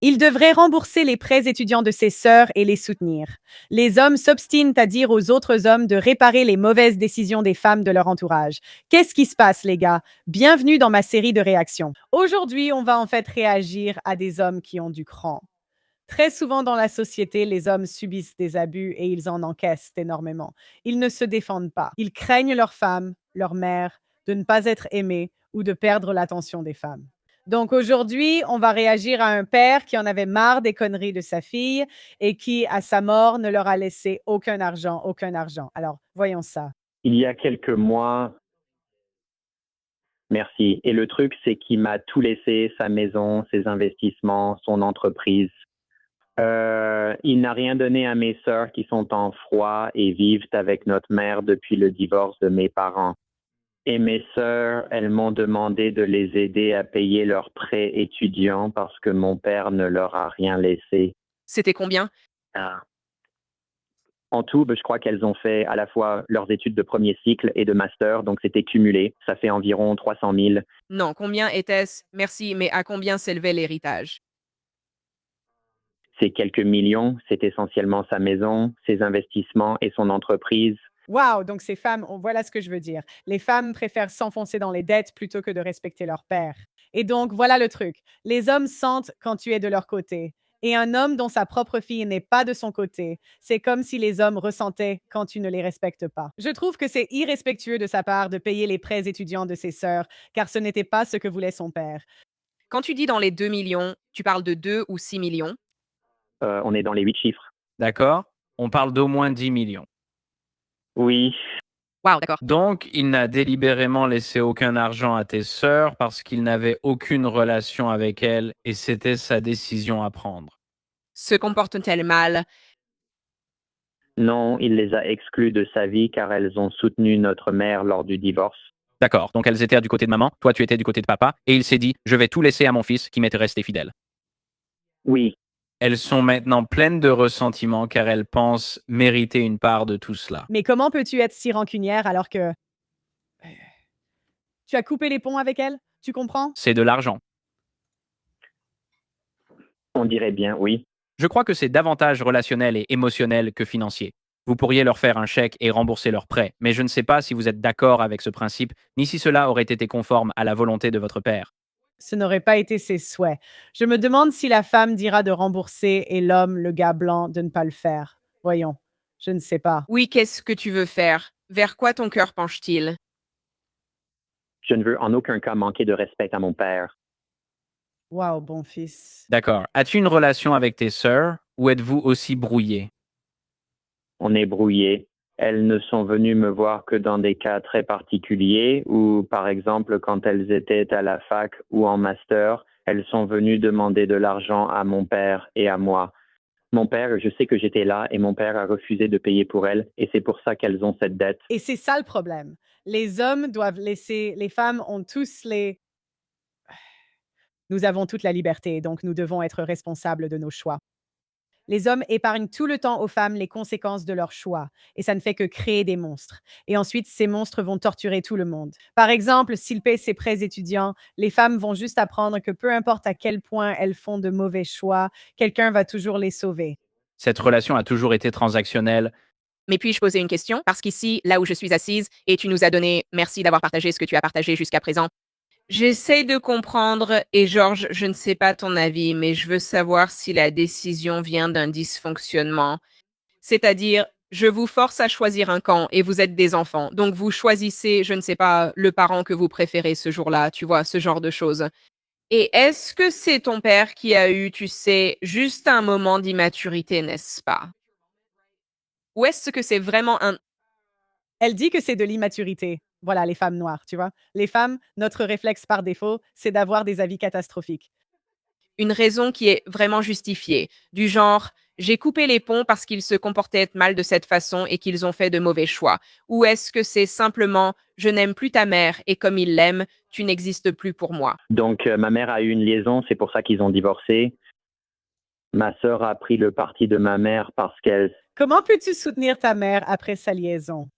Il devrait rembourser les prêts étudiants de ses sœurs et les soutenir. Les hommes s'obstinent à dire aux autres hommes de réparer les mauvaises décisions des femmes de leur entourage. Qu'est-ce qui se passe, les gars? Bienvenue dans ma série de réactions. Aujourd'hui, on va en fait réagir à des hommes qui ont du cran. Très souvent dans la société, les hommes subissent des abus et ils en encaissent énormément. Ils ne se défendent pas. Ils craignent leurs femmes, leur mère, de ne pas être aimés ou de perdre l'attention des femmes. Donc aujourd'hui, on va réagir à un père qui en avait marre des conneries de sa fille et qui, à sa mort, ne leur a laissé aucun argent, aucun argent. Alors, voyons ça. Il y a quelques mois, merci. Et le truc, c'est qu'il m'a tout laissé, sa maison, ses investissements, son entreprise. Il n'a rien donné à mes sœurs qui sont en froid et vivent avec notre mère depuis le divorce de mes parents. Et mes sœurs, elles m'ont demandé de les aider à payer leurs prêts étudiants parce que mon père ne leur a rien laissé. C'était combien? Ah. En tout, je crois qu'elles ont fait à la fois leurs études de premier cycle et de master, donc c'était cumulé. Ça fait environ 300 000. Non, combien était-ce? Merci, mais à combien s'élevait l'héritage? C'est quelques millions. C'est essentiellement sa maison, ses investissements et son entreprise. Waouh, donc ces femmes, voilà ce que je veux dire. Les femmes préfèrent s'enfoncer dans les dettes plutôt que de respecter leur père. Et donc, voilà le truc. Les hommes sentent quand tu es de leur côté. Et un homme dont sa propre fille n'est pas de son côté, c'est comme si les hommes ressentaient quand tu ne les respectes pas. Je trouve que c'est irrespectueux de sa part de payer les prêts étudiants de ses sœurs, car ce n'était pas ce que voulait son père. Quand tu dis dans les 2 millions, tu parles de 2 ou 6 millions? On est dans les 8 chiffres. D'accord? On parle d'au moins 10 millions. Oui, Waouh, d'accord. Donc, il n'a délibérément laissé aucun argent à tes sœurs parce qu'il n'avait aucune relation avec elles et c'était sa décision à prendre. Se comporte-t-elle mal? non, il les a exclues de sa vie car elles ont soutenu notre mère lors du divorce. D'accord, donc elles étaient du côté de maman, toi tu étais du côté de papa, et il s'est dit, je vais tout laisser à mon fils qui m'était resté fidèle. Oui, Elles sont maintenant pleines de ressentiment car elles pensent mériter une part de tout cela. Mais comment peux-tu être si rancunière alors que tu as coupé les ponts avec elle? Tu comprends? C'est de l'argent. on dirait bien oui. Je crois que c'est davantage relationnel et émotionnel que financier. Vous pourriez leur faire un chèque et rembourser leurs prêts, mais je ne sais pas si vous êtes d'accord avec ce principe, ni si cela aurait été conforme à la volonté de votre père. Ce n'aurait pas été ses souhaits. Je me demande si la femme dira de rembourser et l'homme, le gars blanc, de ne pas le faire. Voyons, je ne sais pas. Oui, qu'est-ce que tu veux faire? Vers quoi ton cœur penche-t-il? Je ne veux en aucun cas manquer de respect à mon père. Waouh, bon fils. D'accord. As-tu une relation avec tes sœurs ou êtes-vous aussi brouillés? On est brouillés. Elles ne sont venues me voir que dans des cas très particuliers ou, par exemple, quand elles étaient à la fac ou en master, elles sont venues demander de l'argent à mon père et à moi. Mon père, je sais que j'étais là et mon père a refusé de payer pour elles et c'est pour ça qu'elles ont cette dette. Et c'est ça le problème. Les hommes doivent laisser, les femmes ont tous les... Nous avons toute la liberté, donc nous devons être responsables de nos choix. Les hommes épargnent tout le temps aux femmes les conséquences de leurs choix, et ça ne fait que créer des monstres. Et ensuite, ces monstres vont torturer tout le monde. Par exemple, s'ils paient ses prêts étudiants, les femmes vont juste apprendre que peu importe à quel point elles font de mauvais choix, quelqu'un va toujours les sauver. Cette relation a toujours été transactionnelle. Mais puis-je poser une question? Parce qu'ici, là où je suis assise, et tu nous as donné, merci d'avoir partagé ce que tu as partagé jusqu'à présent. J'essaye de comprendre, et Georges, je ne sais pas ton avis, mais je veux savoir si la décision vient d'un dysfonctionnement. C'est-à-dire, je vous force à choisir un camp et vous êtes des enfants. Donc vous choisissez, je ne sais pas, le parent que vous préférez ce jour-là, tu vois, ce genre de choses. Et est-ce que c'est ton père qui a eu, tu sais, juste un moment d'immaturité, n'est-ce pas? Ou est-ce que c'est vraiment Elle dit que c'est de l'immaturité. Voilà, les femmes noires, tu vois. Les femmes, notre réflexe par défaut, c'est d'avoir des avis catastrophiques. une raison qui est vraiment justifiée? Du genre, j'ai coupé les ponts parce qu'ils se comportaient mal de cette façon et qu'ils ont fait de mauvais choix? Ou est-ce que c'est simplement, je n'aime plus ta mère et comme il l'aime, tu n'existes plus pour moi? Donc, ma mère a eu une liaison, c'est pour ça qu'ils ont divorcé. Ma sœur a pris le parti de ma mère parce qu'elle... Comment peux-tu soutenir ta mère après sa liaison?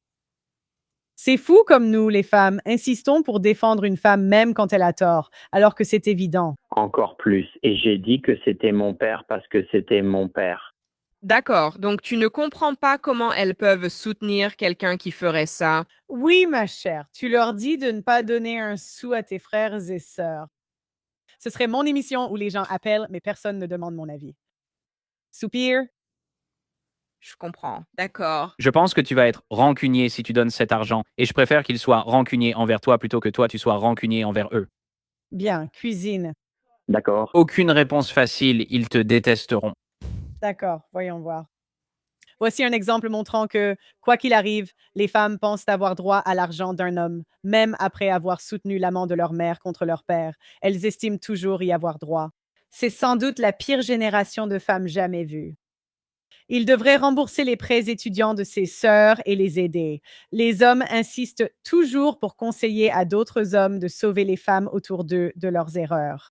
C'est fou comme nous, les femmes, insistons pour défendre une femme même quand elle a tort, alors que c'est évident. Encore plus. Et j'ai dit que c'était mon père parce que c'était mon père. D'accord, donc tu ne comprends pas comment elles peuvent soutenir quelqu'un qui ferait ça. Oui, ma chère, tu leur dis de ne pas donner un sou à tes frères et sœurs. Ce serait mon émission où les gens appellent, mais personne ne demande mon avis. Soupir. Je comprends. D'accord. Je pense que tu vas être rancunier si tu donnes cet argent, et je préfère qu'ils soient rancuniers envers toi plutôt que toi tu sois rancunier envers eux. Bien, cuisine. D'accord? Aucune réponse facile, ils te détesteront. D'accord, voyons voir. Voici un exemple montrant que, quoi qu'il arrive, les femmes pensent avoir droit à l'argent d'un homme, même après avoir soutenu l'amant de leur mère contre leur père. Elles estiment toujours y avoir droit. C'est sans doute la pire génération de femmes jamais vues. Il devrait rembourser les prêts étudiants de ses sœurs et les aider. Les hommes insistent toujours pour conseiller à d'autres hommes de sauver les femmes autour d'eux de leurs erreurs.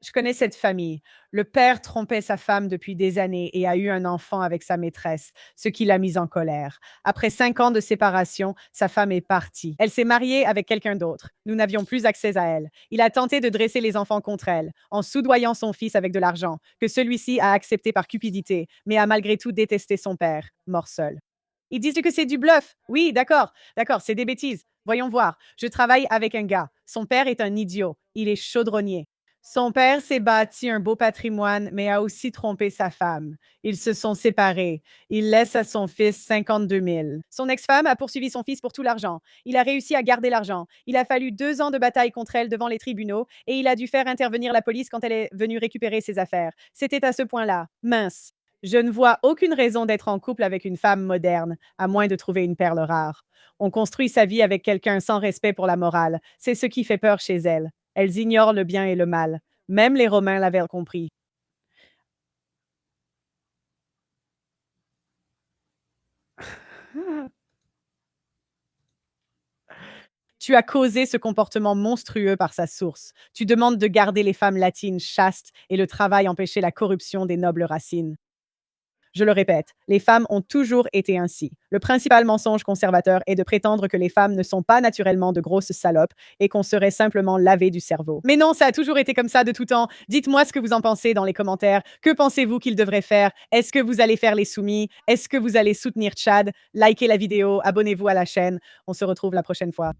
Je connais cette famille. Le père trompait sa femme depuis des années et a eu un enfant avec sa maîtresse, ce qui l'a mise en colère. Après 5 ans de séparation, sa femme est partie. Elle s'est mariée avec quelqu'un d'autre. Nous n'avions plus accès à elle. Il a tenté de dresser les enfants contre elle, en soudoyant son fils avec de l'argent, que celui-ci a accepté par cupidité, mais a malgré tout détesté son père, mort seul. Ils disent que c'est du bluff. Oui, d'accord, c'est des bêtises. Voyons voir. Je travaille avec un gars. Son père est un idiot. Il est chaudronnier. Son père s'est bâti un beau patrimoine, mais a aussi trompé sa femme. Ils se sont séparés. Il laisse à son fils 52 000. Son ex-femme a poursuivi son fils pour tout l'argent. Il a réussi à garder l'argent. Il a fallu 2 ans de bataille contre elle devant les tribunaux et il a dû faire intervenir la police quand elle est venue récupérer ses affaires. C'était à ce point-là. Mince. Je ne vois aucune raison d'être en couple avec une femme moderne, à moins de trouver une perle rare. On construit sa vie avec quelqu'un sans respect pour la morale. C'est ce qui fait peur chez elles. Elles ignorent le bien et le mal. Même les Romains l'avaient compris. Tu as causé ce comportement monstrueux par sa source. Tu demandes de garder les femmes latines chastes et le travail empêcher la corruption des nobles racines. Je le répète, les femmes ont toujours été ainsi. Le principal mensonge conservateur est de prétendre que les femmes ne sont pas naturellement de grosses salopes et qu'on serait simplement lavé du cerveau. Mais non, ça a toujours été comme ça de tout temps. Dites-moi ce que vous en pensez dans les commentaires. Que pensez-vous qu'il devrait faire? Est-ce que vous allez faire les soumis? Est-ce que vous allez soutenir Chad? Likez la vidéo, abonnez-vous à la chaîne. On se retrouve la prochaine fois.